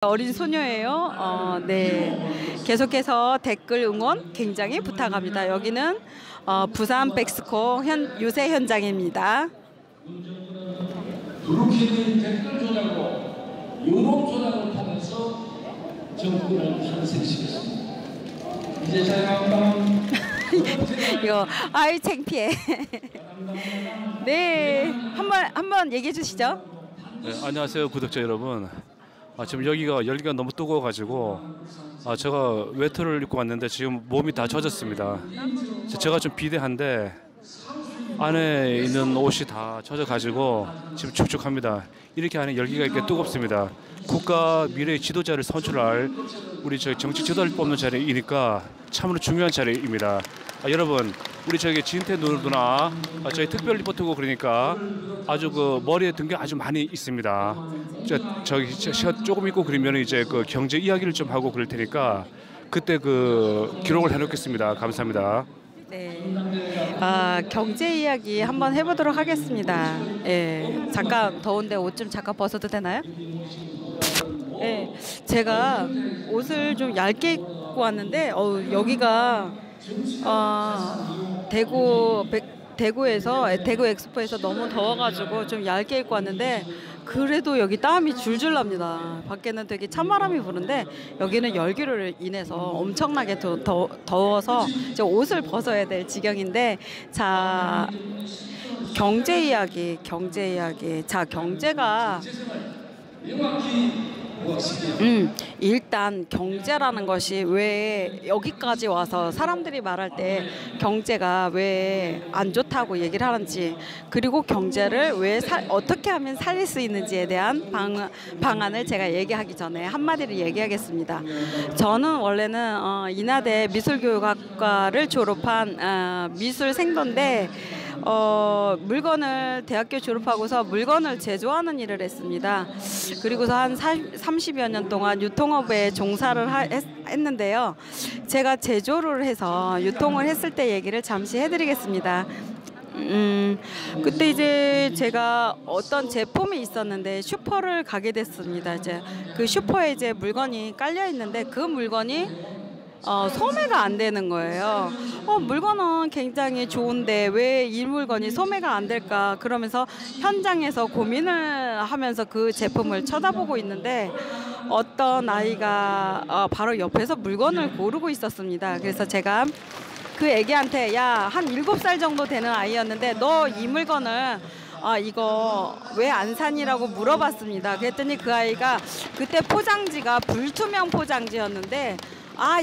어린 소녀예요. 네. 계속해서 댓글 응원 굉장히 부탁합니다. 여기는 부산 백스코 유세 현장입니다. 그렇게 댓글 조작으로 여론 조작을 통해서 정권을 탄생시켰습니다. 이제 제가 이거 아이 창피해. 네, 한번 얘기해 주시죠. 네, 안녕하세요 구독자 여러분. 지금 여기가 열기가 너무 뜨거워가지고 제가 외투를 입고 왔는데 지금 몸이 다 젖었습니다. 제가 좀 비대한데 안에 있는 옷이 다 젖어가지고 지금 축축합니다. 이렇게 안에 열기가 이렇게 뜨겁습니다. 국가 미래의 지도자를 선출할 우리 정치 지도자를 뽑는 자리이니까 참으로 중요한 자리입니다. 여러분, 우리 저기 진태 누나 저희 특별 리포터고 그러니까 아주 그 머리에 든 게 아주 많이 있습니다. 저기 시간 조금 있고 그러면 이제 그 경제 이야기를 좀 하고 그럴 테니까 그때 그 기록을 해놓겠습니다. 감사합니다. 네, 경제 이야기 한번 해보도록 하겠습니다. 예, 잠깐 더운데 옷 좀 잠깐 벗어도 되나요? 네, 제가 옷을 좀 얇게 입고 왔는데 여기가 대구에서 대구 엑스포에서 너무 더워가지고 좀 얇게 입고 왔는데 그래도 여기 땀이 줄줄 납니다. 밖에는 되게 찬바람이 부는데 여기는 열기로 인해서 엄청나게 더워서 이제 옷을 벗어야 될 지경인데, 자, 경제 이야기. 자, 경제가 일단 경제라는 것이 왜 여기까지 와서 사람들이 말할 때 경제가 왜 안 좋다고 얘기를 하는지, 그리고 경제를 왜 어떻게 하면 살릴 수 있는지에 대한 방안을 제가 얘기하기 전에 한마디를 얘기하겠습니다. 저는 원래는 인하대 미술교육학과를 졸업한 미술생도인데 대학교 졸업하고서 물건을 제조하는 일을 했습니다. 그리고서 한 30여 년 동안 유통업에 종사를 했는데요. 제가 제조를 해서 유통을 했을 때 얘기를 잠시 해드리겠습니다. 그때 이제 제가 어떤 제품이 있었는데 슈퍼를 가게 됐습니다. 이제 그 슈퍼에 이제 물건이 깔려 있는데 그 물건이 소매가 안 되는 거예요. 물건은 굉장히 좋은데 왜 이 물건이 소매가 안 될까, 그러면서 현장에서 고민을 하면서 그 제품을 쳐다보고 있는데 어떤 아이가 바로 옆에서 물건을 고르고 있었습니다. 그래서 제가 그 애기한테, 야, 한 7살 정도 되는 아이였는데 너 이 물건을 이거 왜 안 사니라고 물어봤습니다. 그랬더니 그 아이가 그때 포장지가 불투명 포장지였는데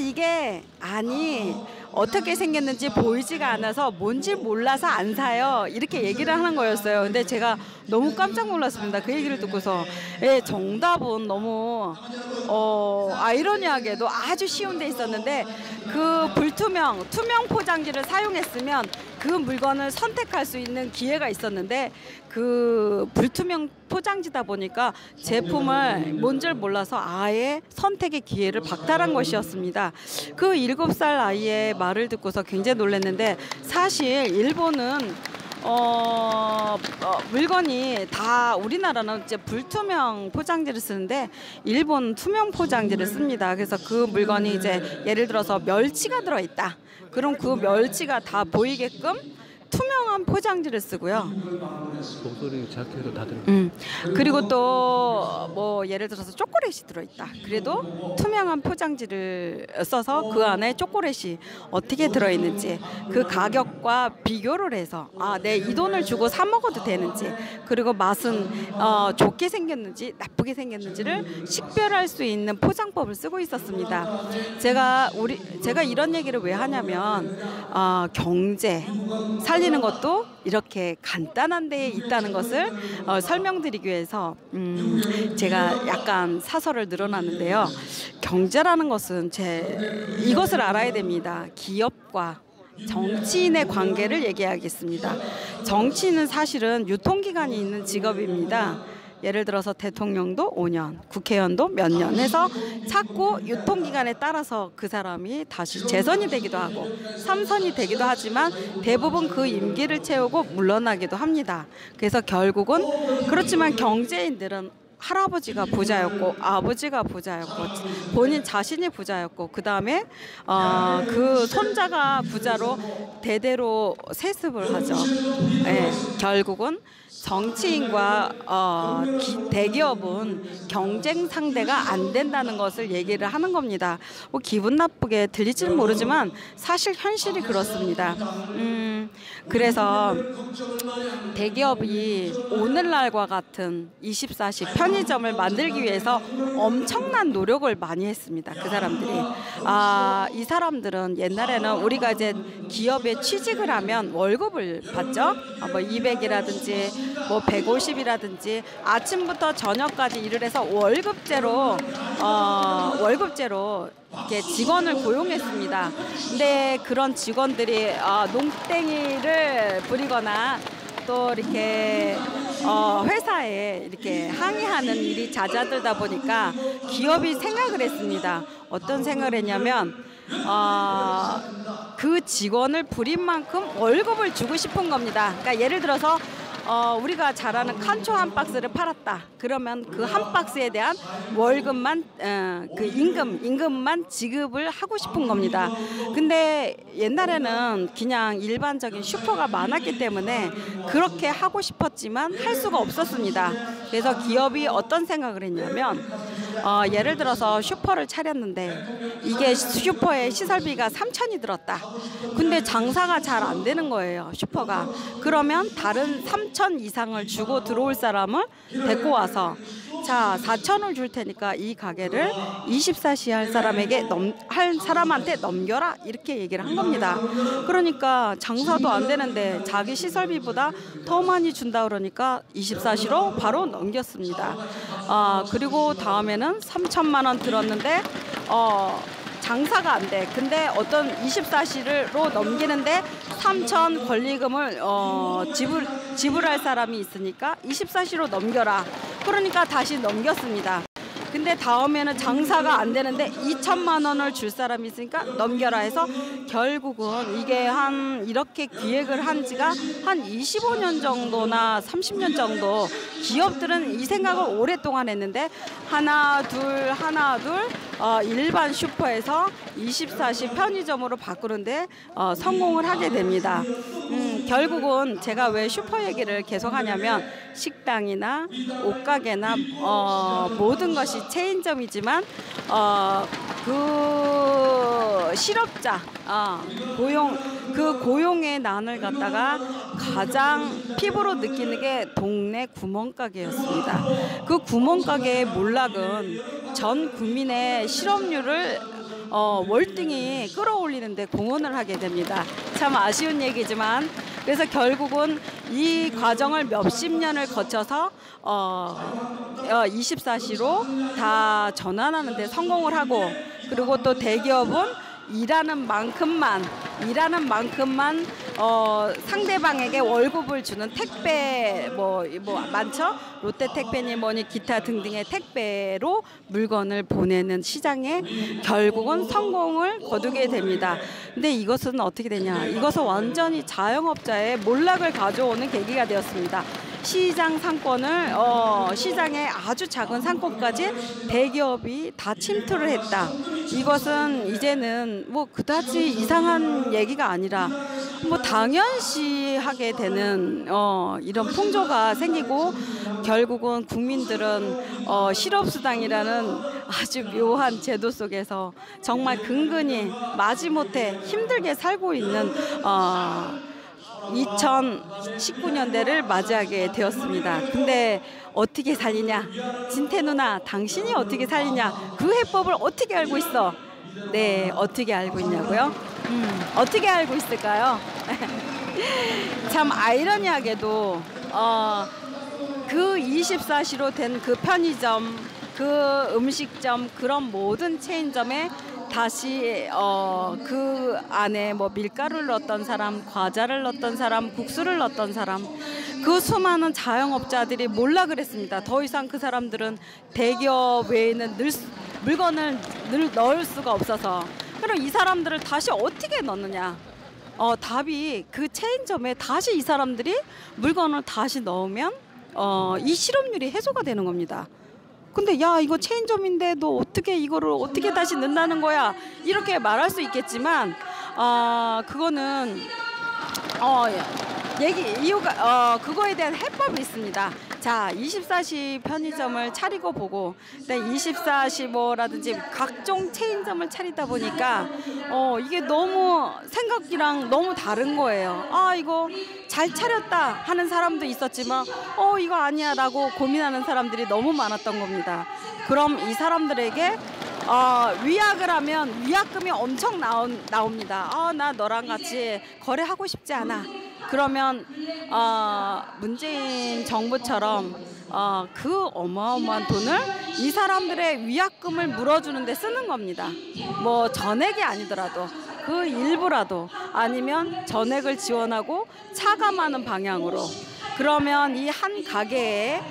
이게 어떻게 생겼는지 보이지가 않아서 뭔지 몰라서 안 사요, 이렇게 얘기를 하는 거였어요. 근데 제가 너무 깜짝 놀랐습니다. 그 얘기를 듣고서. 정답은 너무 아이러니하게도 아주 쉬운 데 있었는데 그 투명 포장지를 사용했으면 그 물건을 선택할 수 있는 기회가 있었는데 그 불투명 포장지다 보니까 제품을 뭔지를 몰라서 아예 선택의 기회를 박탈한 것이었습니다. 그 7살 아이의 말을 듣고서 굉장히 놀랐는데, 사실 일본은 물건이 다, 우리나라는 이제 불투명 포장지를 쓰는데 일본은 투명 포장지를 씁니다. 그래서 그 물건이 이제 예를 들어서 멸치가 들어있다. 그럼 그 멸치가 다 보이게끔 투명한 포장지를 쓰고요. 목소리 작게도 다 들어. 그리고 또 뭐 예를 들어서 초콜릿이 들어있다. 그래도 투명한 포장지를 써서 그 안에 초콜릿이 어떻게 들어있는지 그 가격과 비교를 해서 내 이 돈을 주고 사 먹어도 되는지, 그리고 맛은 좋게 생겼는지 나쁘게 생겼는지를 식별할 수 있는 포장법을 쓰고 있었습니다. 제가 이런 얘기를 왜 하냐면 경제 살리는 것도 이렇게 간단한 데에 있다는 것을 설명드리기 위해서 제가 약간 사설을 늘어놨는데요. 경제라는 것은 이것을 알아야 됩니다. 기업과 정치인의 관계를 얘기하겠습니다. 정치인은 사실은 유통기간이 있는 직업입니다. 예를 들어서 대통령도 5년, 국회의원도 몇 년 해서 자꾸 유통기간에 따라서 그 사람이 다시 재선이 되기도 하고 3선이 되기도 하지만 대부분 그 임기를 채우고 물러나기도 합니다. 그래서 결국은, 그렇지만 경제인들은 할아버지가 부자였고 아버지가 부자였고 본인 자신이 부자였고 그 다음에 그 손자가 부자로 대대로 세습을 하죠. 예, 결국은 정치인과 대기업은 경쟁 상대가 안 된다는 것을 얘기를 하는 겁니다. 뭐 기분 나쁘게 들릴지는 모르지만 사실 현실이 그렇습니다. 그래서 대기업이 오늘날과 같은 24시 편의점을 만들기 위해서 엄청난 노력을 많이 했습니다. 그 사람들이. 이 사람들은 옛날에는 우리가 이제 기업에 취직을 하면 월급을 받죠. 뭐 200이라든지 뭐 150이라든지 아침부터 저녁까지 일을 해서 월급제로 이렇게 직원을 고용했습니다. 근데 그런 직원들이 농땡이를 부리거나 또 이렇게 회사에 이렇게 항의하는 일이 잦아들다 보니까 기업이 생각을 했습니다. 어떤 생각을 했냐면 그 직원을 부린 만큼 월급을 주고 싶은 겁니다. 그러니까 예를 들어서 우리가 잘 아는 칸초 한 박스를 팔았다. 그러면 그 한 박스에 대한 월급만 그 임금만 지급을 하고 싶은 겁니다. 근데 옛날에는 그냥 일반적인 슈퍼가 많았기 때문에 그렇게 하고 싶었지만 할 수가 없었습니다. 그래서 기업이 어떤 생각을 했냐면 예를 들어서 슈퍼를 차렸는데 이게 슈퍼에 시설비가 3천이 들었다. 근데 장사가 잘 안 되는 거예요, 슈퍼가. 그러면 다른 3천 이상을 주고 들어올 사람을 데리고 와서 자 4천을 줄 테니까 이 가게를 24시 할 사람한테 넘겨라 이렇게 얘기를 한 겁니다. 그러니까 장사도 안 되는데 자기 시설비보다 더 많이 준다 그러니까 24시로 바로 넘겼습니다. 그리고 다음에는 3천만 원 들었는데 장사가 안 돼. 근데 어떤 24시로 넘기는데 3천 권리금을 지불할 사람이 있으니까 24시로 넘겨라. 그러니까 다시 넘겼습니다. 근데 다음에는 장사가 안 되는데 2천만 원을 줄 사람이 있으니까 넘겨라 해서 결국은 이게 이렇게 기획을 한 지가 한 25년 정도나 30년 정도 기업들은 이 생각을 오랫동안 했는데 하나 둘 일반 슈퍼에서 24시 편의점으로 바꾸는데 성공을 하게 됩니다. 결국은 제가 왜 슈퍼 얘기를 계속 하냐면 식당이나 옷가게나 모든 것이 체인점이지만 그 실업자 고용의 난을 갖다가 가장 피부로 느끼는 게 동네 구멍가게였습니다. 그 구멍가게의 몰락은 전 국민의 실업률을 월등히 끌어올리는데 공헌을 하게 됩니다. 참 아쉬운 얘기지만 그래서 결국은 이 과정을 몇십 년을 거쳐서 24시로 다 전환하는 데 성공을 하고 그리고 또 대기업은 일하는 만큼만 상대방에게 월급을 주는 택배 뭐 많죠? 롯데 택배니 뭐니 기타 등등의 택배로 물건을 보내는 시장에 결국은 성공을 거두게 됩니다. 근데 이것은 어떻게 되냐? 이것은 완전히 자영업자의 몰락을 가져오는 계기가 되었습니다. 시장 상권을 시장의 아주 작은 상권까지 대기업이 다 침투를 했다. 이것은 이제는 뭐 그다지 이상한 얘기가 아니라 뭐 당연시 하게 되는 이런 풍조가 생기고 결국은 국민들은 실업수당이라는 아주 묘한 제도 속에서 정말 근근히 마지못해 힘들게 살고 있는 2019년대를 맞이하게 되었습니다. 근데 어떻게 살리냐? 진태 누나, 당신이 어떻게 살리냐? 그 해법을 어떻게 알고 있어? 네, 어떻게 알고 있냐고요? 어떻게 알고 있을까요? 참 아이러니하게도 그 24시로 된 그 편의점, 그 음식점, 그런 모든 체인점에 다시 그 안에 뭐 밀가루를 넣었던 사람, 과자를 넣었던 사람, 국수를 넣었던 사람, 그 수많은 자영업자들이 몰락을 했습니다. 더 이상 그 사람들은 대기업 외에는 물건을 넣을 수가 없어서. 그럼 이 사람들을 다시 어떻게 넣느냐? 답이 그 체인점에 다시 이 사람들이 물건을 다시 넣으면 이 실업률이 해소가 되는 겁니다. 근데 야 이거 체인점인데 너 어떻게 이거를 어떻게 다시 넣는다는 거야 이렇게 말할 수 있겠지만 그거는 이유가 그거에 대한 해법이 있습니다. 자, 24시 편의점을 차리고 보고 24시 뭐라든지 각종 체인점을 차리다 보니까 이게 너무 생각이랑 너무 다른 거예요. 이거 잘 차렸다 하는 사람도 있었지만 이거 아니야 라고 고민하는 사람들이 너무 많았던 겁니다. 그럼 이 사람들에게 위약을 하면 위약금이 엄청 나옵니다. 나 너랑 같이 거래하고 싶지 않아. 그러면 문재인 정부처럼 그 어마어마한 돈을 이 사람들의 위약금을 물어주는 데 쓰는 겁니다. 뭐 전액이 아니더라도 그 일부라도 아니면 전액을 지원하고 차감하는 방향으로. 그러면 이 한 가게에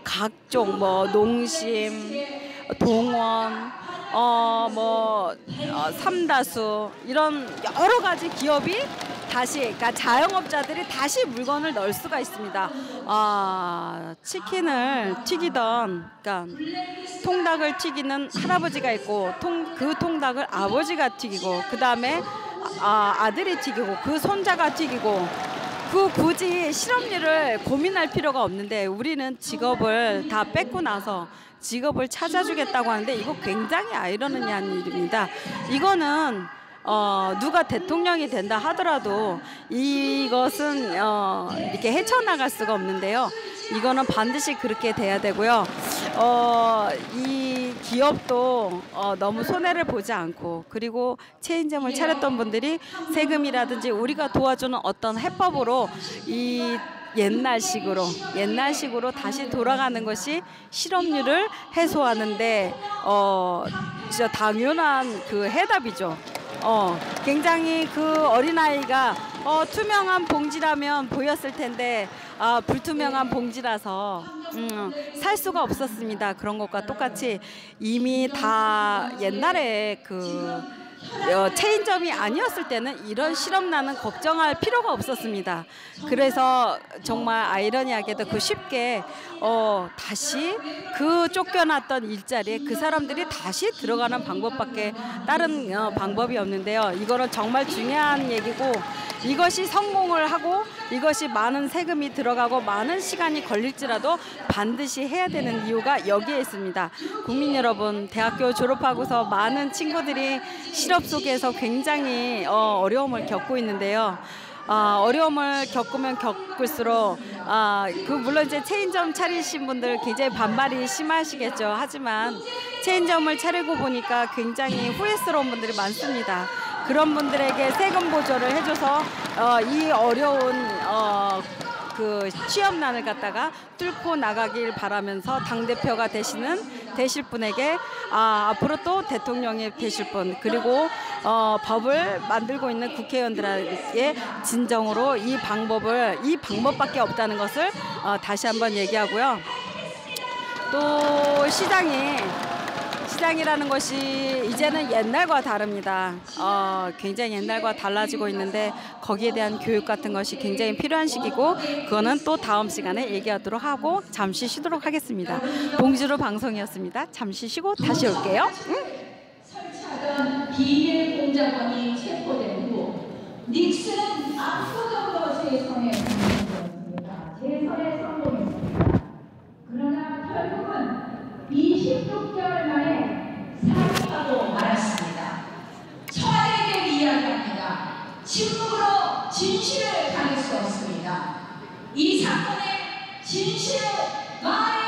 각종 뭐 농심, 동원, 삼다수 이런 여러 가지 기업이 다시, 그러니까 자영업자들이 다시 물건을 넣을 수가 있습니다. 치킨을 튀기던, 그러니까 통닭을 튀기는 할아버지가 있고 그 통닭을 아버지가 튀기고 그 다음에 아들이 튀기고 그 손자가 튀기고 굳이 실업률을 고민할 필요가 없는데 우리는 직업을 다 뺏고 나서 직업을 찾아주겠다고 하는데 이거 굉장히 아이러니한 일입니다. 이거는 누가 대통령이 된다 하더라도 이것은 이렇게 헤쳐나갈 수가 없는데요. 이거는 반드시 그렇게 돼야 되고요. 이 기업도 너무 손해를 보지 않고 그리고 체인점을 차렸던 분들이 세금이라든지 우리가 도와주는 어떤 해법으로 이 옛날식으로 다시 돌아가는 것이 실업률을 해소하는데 진짜 당연한 그 해답이죠. 굉장히 그 어린아이가 투명한 봉지라면 보였을 텐데 불투명한 봉지라서 살 수가 없었습니다. 그런 것과 똑같이 이미 다 옛날에 그 체인점이 아니었을 때는 이런 실업난은 걱정할 필요가 없었습니다. 그래서 정말 아이러니하게도 그 쉽게 다시 그 쫓겨났던 일자리에 그 사람들이 다시 들어가는 방법밖에 다른 방법이 없는데요. 이거는 정말 중요한 얘기고 이것이 성공을 하고 이것이 많은 세금이 들어가고 많은 시간이 걸릴지라도 반드시 해야 되는 이유가 여기에 있습니다. 국민 여러분, 대학교 졸업하고서 많은 친구들이 실업 속에서 굉장히 어려움을 겪고 있는데요. 어려움을 겪으면 겪을수록 물론 이제 체인점 차리신 분들 굉장히 반발이 심하시겠죠. 하지만 체인점을 차리고 보니까 굉장히 후회스러운 분들이 많습니다. 그런 분들에게 세금 보조를 해줘서 이 어려운 그 취업난을 갖다가 뚫고 나가길 바라면서 당대표가 되실 분에게 앞으로 또 대통령이 되실 분 그리고 법을 만들고 있는 국회의원들에게 진정으로 이 방법밖에 없다는 것을 다시 한번 얘기하고요. 또 시장이라는 것이 이제는 옛날과 다릅니다. 굉장히 옛날과 달라지고 있는데 거기에 대한 교육 같은 것이 굉장히 필요한 시기고 그거는 또 다음 시간에 얘기하도록 하고 잠시 쉬도록 하겠습니다. 봉지루 방송이었습니다. 잠시 쉬고 다시 올게요. 설치하던 비밀 공작원이 체포된 후 닉슨은 압도적으로 재선에 성공했습니다. 그러나 결국은 26개월 만에 사퇴하고 말았습니다. 청와대에게 이야기합니다. 침묵으로 진실을 가릴 수 없습니다. 이 사건의 진실을 말해